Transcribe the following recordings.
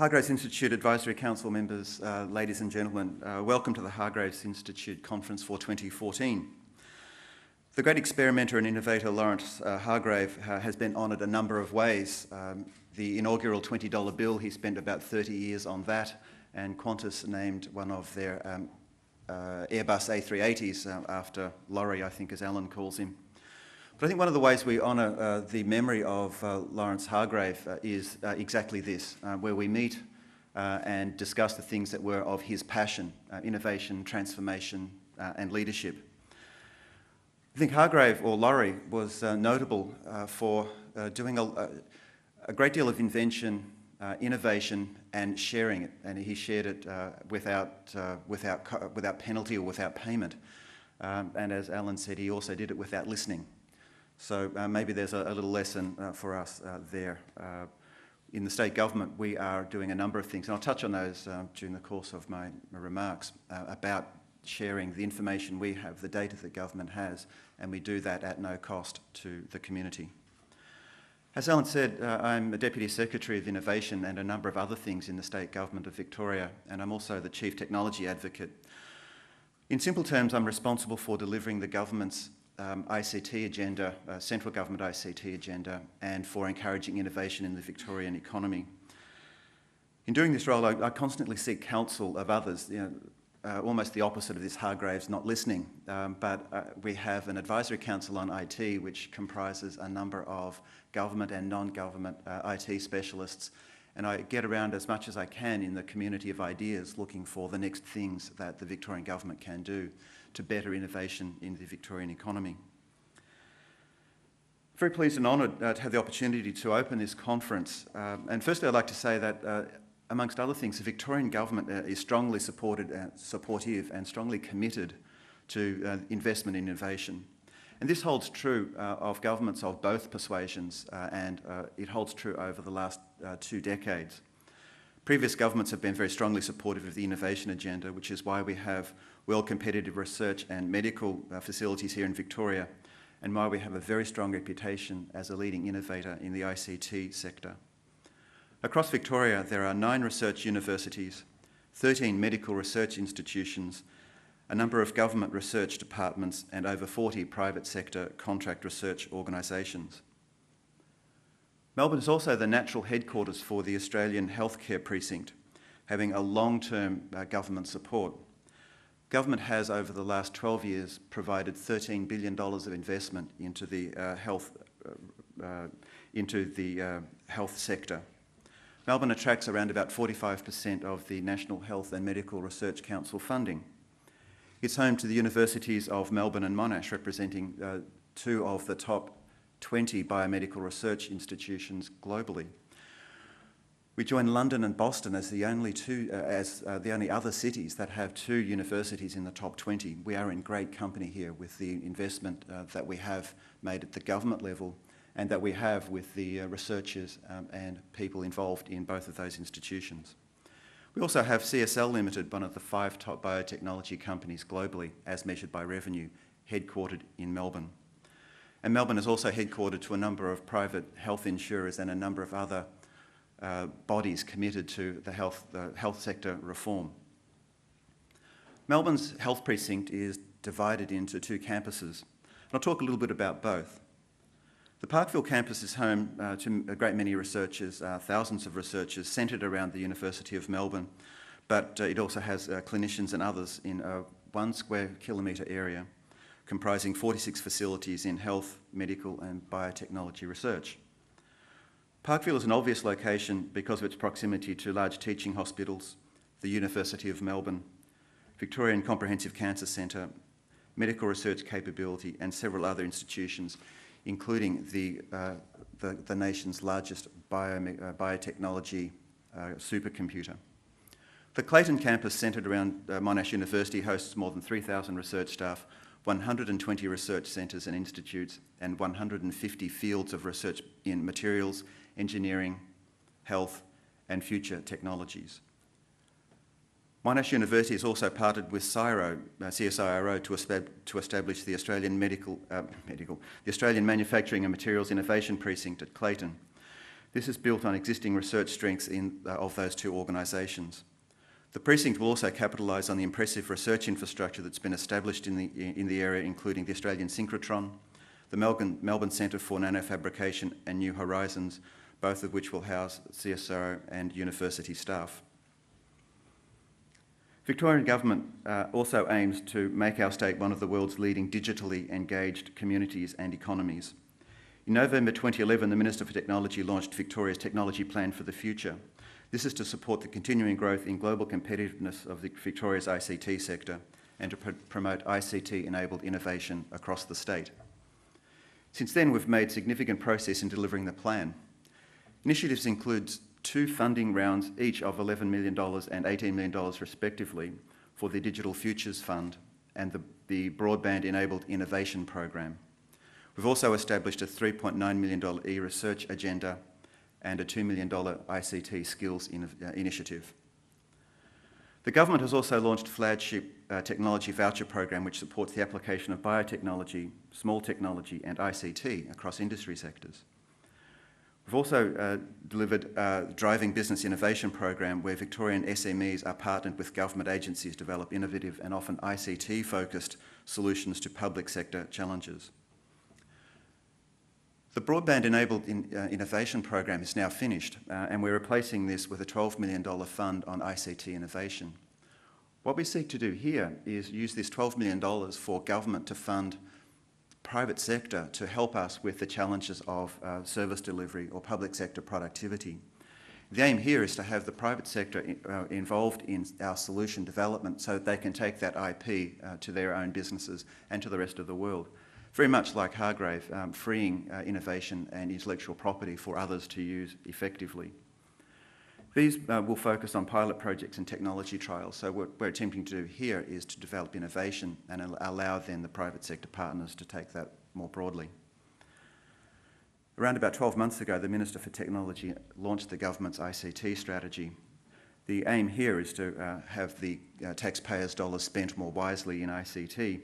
Hargraves Institute Advisory Council members, ladies and gentlemen, welcome to the Hargraves Institute Conference for 2014. The great experimenter and innovator Lawrence Hargrave has been honoured a number of ways. The inaugural $20 bill, he spent about 30 years on that, and Qantas named one of their Airbus A380s after Laurie, I think, as Alan calls him. But I think one of the ways we honour the memory of Lawrence Hargrave is exactly this, where we meet and discuss the things that were of his passion, innovation, transformation and leadership. I think Hargrave, or Laurie, was notable for doing a great deal of invention, innovation and sharing it, and he shared it without penalty or without payment. And as Alan said, he also did it without listening. So maybe there's a little lesson for us there. In the state government, we are doing a number of things, and I'll touch on those during the course of my remarks about sharing the information we have, the data that government has, and we do that at no cost to the community. As Alan said, I'm a Deputy Secretary of Innovation and a number of other things in the state government of Victoria, and I'm also the Chief Technology Advocate. In simple terms, I'm responsible for delivering the government's ICT agenda, central government ICT agenda, and for encouraging innovation in the Victorian economy. In doing this role, I constantly seek counsel of others, almost the opposite of this Hargraves not listening, but we have an advisory council on IT which comprises a number of government and non-government IT specialists, and I get around as much as I can in the community of ideas looking for the next things that the Victorian government can do to better innovation in the Victorian economy. Very pleased and honoured to have the opportunity to open this conference. And firstly, I'd like to say that, amongst other things, the Victorian government is strongly supportive and strongly committed to investment in innovation. And this holds true of governments of both persuasions, and it holds true over the last 2 decades. Previous governments have been very strongly supportive of the innovation agenda, which is why we have well-competitive research and medical facilities here in Victoria, and why we have a very strong reputation as a leading innovator in the ICT sector. Across Victoria, there are 9 research universities, 13 medical research institutions, a number of government research departments, and over 40 private sector contract research organisations. Melbourne is also the natural headquarters for the Australian Healthcare Precinct, having a long-term government support. Government has, over the last 12 years, provided $13 billion of investment into the health sector. Melbourne attracts around about 45% of the National Health and Medical Research Council funding. It's home to the universities of Melbourne and Monash, representing 2 of the top 20 biomedical research institutions globally. We join London and Boston as the only other cities that have 2 universities in the top 20. We are in great company here with the investment that we have made at the government level and that we have with the researchers and people involved in both of those institutions. We also have CSL Limited, one of the 5 top biotechnology companies globally, as measured by revenue, headquartered in Melbourne. And Melbourne is also headquartered to a number of private health insurers and a number of other bodies committed to the health sector reform. Melbourne's health precinct is divided into 2 campuses. And I'll talk a little bit about both. The Parkville campus is home to a great many researchers, thousands of researchers centred around the University of Melbourne, but it also has clinicians and others in a 1 square kilometre area, comprising 46 facilities in health, medical and biotechnology research. Parkville is an obvious location because of its proximity to large teaching hospitals, the University of Melbourne, Victorian Comprehensive Cancer Centre, medical research capability and several other institutions, including the nation's largest biotechnology supercomputer. The Clayton campus, centred around Monash University, hosts more than 3,000 research staff, 120 research centres and institutes, and 150 fields of research in materials, engineering, health, and future technologies. Monash University has also partnered with CSIRO to establish the Australian Australian Manufacturing and Materials Innovation Precinct at Clayton. This is built on existing research strengths of those two organisations. The precinct will also capitalise on the impressive research infrastructure that's been established in the area, including the Australian Synchrotron, the Melbourne Centre for Nanofabrication and New Horizons, both of which will house CSIRO and university staff. Victorian Government also aims to make our state one of the world's leading digitally engaged communities and economies. In November 2011, the Minister for Technology launched Victoria's Technology Plan for the Future. This is to support the continuing growth in global competitiveness of Victoria's ICT sector and to promote ICT-enabled innovation across the state. Since then, we've made significant progress in delivering the plan. Initiatives include 2 funding rounds, each of $11 million and $18 million respectively, for the Digital Futures Fund and the Broadband Enabled Innovation Program. We've also established a $3.9 million e-research agenda and a $2 million ICT skills initiative. The government has also launched a flagship technology voucher program which supports the application of biotechnology, small technology and ICT across industry sectors. We've also delivered a Driving Business Innovation program where Victorian SMEs are partnered with government agencies to develop innovative and often ICT-focused solutions to public sector challenges. The Broadband Enabled Innovation program is now finished and we're replacing this with a $12 million fund on ICT innovation. What we seek to do here is use this $12 million for government to fund private sector to help us with the challenges of service delivery or public sector productivity. The aim here is to have the private sector involved in our solution development so that they can take that IP to their own businesses and to the rest of the world. Very much like Hargraves, freeing innovation and intellectual property for others to use effectively. These will focus on pilot projects and technology trials. So what we're attempting to do here is to develop innovation and allow then the private sector partners to take that more broadly. Around about 12 months ago, the Minister for Technology launched the government's ICT strategy. The aim here is to have the taxpayers' dollars spent more wisely in ICT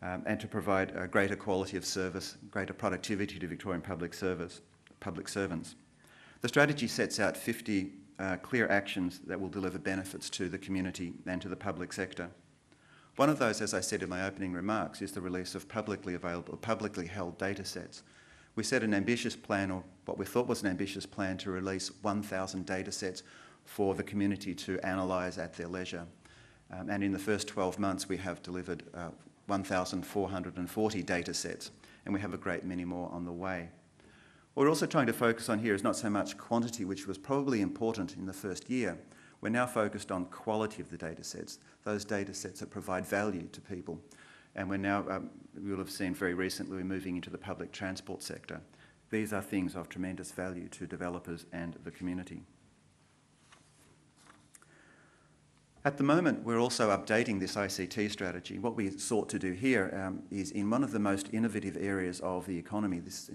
and to provide a greater quality of service, greater productivity to Victorian public servants. The strategy sets out 50 clear actions that will deliver benefits to the community and to the public sector. One of those, as I said in my opening remarks, is the release of publicly held data sets. We set an ambitious plan, or what we thought was an ambitious plan, to release 1,000 data sets for the community to analyse at their leisure. And in the first 12 months, we have delivered 1,440 data sets, and we have a great many more on the way. What we're also trying to focus on here is not so much quantity, which was probably important in the first year. We're now focused on quality of the data sets, those data sets that provide value to people. And we're now, you will have seen very recently, we're moving into the public transport sector. These are things of tremendous value to developers and the community. At the moment, we're also updating this ICT strategy. What we sought to do here is in one of the most innovative areas of the economy, this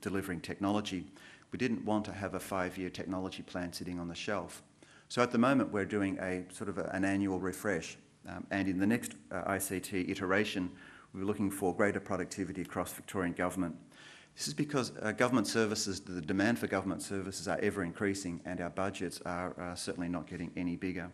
delivering technology, we didn't want to have a 5-year technology plan sitting on the shelf. So at the moment, we're doing a sort of an annual refresh. And in the next ICT iteration, we're looking for greater productivity across Victorian government. This is because government services, the demand for government services are ever increasing and our budgets are certainly not getting any bigger.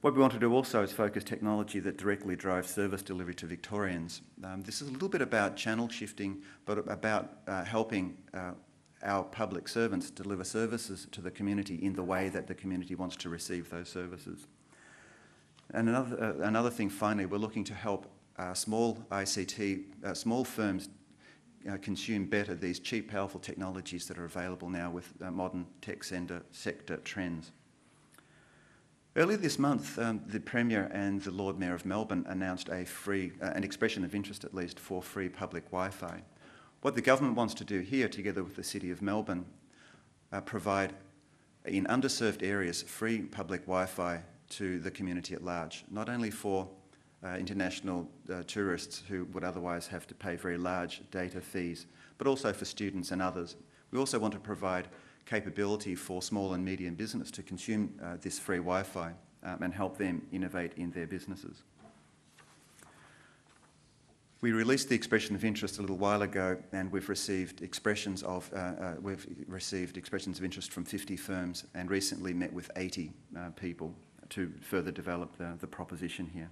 What we want to do also is focus technology that directly drives service delivery to Victorians. This is a little bit about channel shifting, but about helping our public servants deliver services to the community in the way that the community wants to receive those services. And another thing, finally, we're looking to help small ICT, small firms consume better these cheap, powerful technologies that are available now with modern tech sector trends. Earlier this month, the Premier and the Lord Mayor of Melbourne announced an expression of interest at least, for free public Wi-Fi. What the government wants to do here, together with the City of Melbourne, provide in underserved areas free public Wi-Fi to the community at large, not only for international tourists who would otherwise have to pay very large data fees, but also for students and others. We also want to provide capability for small and medium business to consume this free Wi-Fi and help them innovate in their businesses. We released the expression of interest a little while ago, and we've received expressions of interest from 50 firms, and recently met with 80 people to further develop the proposition here.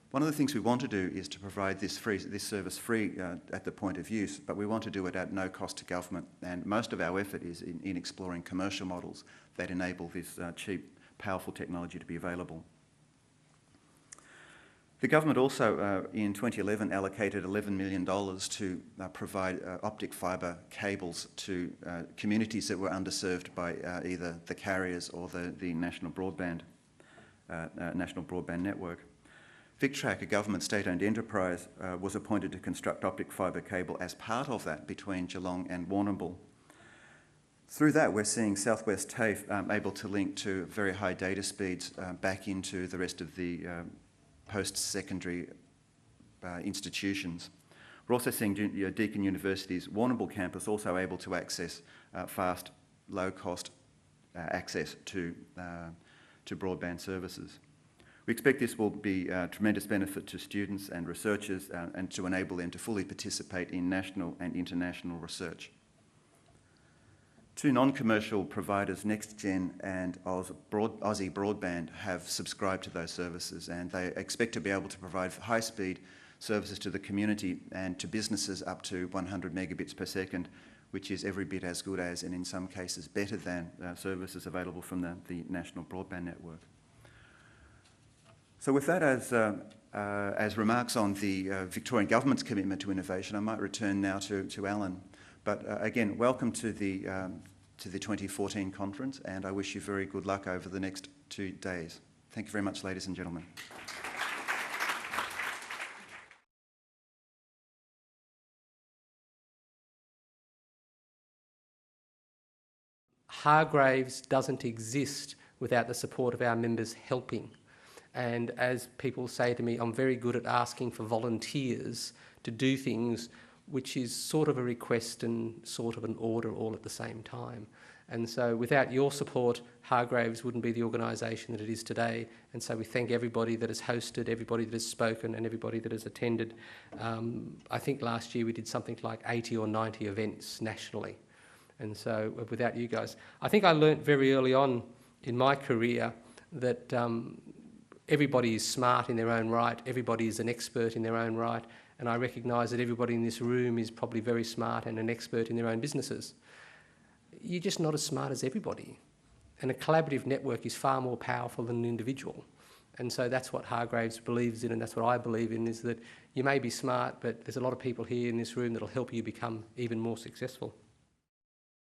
One of the things we want to do is to provide this service free at the point of use, but we want to do it at no cost to government, and most of our effort is in exploring commercial models that enable this cheap, powerful technology to be available. The government also, in 2011, allocated $11 million to provide optic fibre cables to communities that were underserved by either the carriers or the national broadband network. VicTrack, a government state-owned enterprise, was appointed to construct optic fibre cable as part of that between Geelong and Warrnambool. Through that, we're seeing South West TAFE able to link to very high data speeds back into the rest of the post-secondary institutions. We're also seeing Deakin University's Warrnambool campus also able to access fast, low-cost access to broadband services. We expect this will be a tremendous benefit to students and researchers and to enable them to fully participate in national and international research. Two non-commercial providers, NextGen and Aussie Broadband, have subscribed to those services, and they expect to be able to provide high-speed services to the community and to businesses up to 100 megabits per second, which is every bit as good as, and in some cases better than, services available from the national broadband network. So with that as remarks on the Victorian Government's commitment to innovation, I might return now to Alan. But again, welcome to the 2014 conference, and I wish you very good luck over the next 2 days. Thank you very much, ladies and gentlemen. Hargraves doesn't exist without the support of our members helping. And as people say to me, I'm very good at asking for volunteers to do things which is sort of a request and sort of an order all at the same time. And so without your support, Hargraves wouldn't be the organisation that it is today. And so we thank everybody that has hosted, everybody that has spoken and everybody that has attended. I think last year we did something like 80 or 90 events nationally. And so without you guys, I think I learnt very early on in my career that everybody is smart in their own right, everybody is an expert in their own right, and I recognise that everybody in this room is probably very smart and an expert in their own businesses. You're just not as smart as everybody. And a collaborative network is far more powerful than an individual. And so that's what Hargraves believes in, and that's what I believe in, is that you may be smart, but there's a lot of people here in this room that'll help you become even more successful.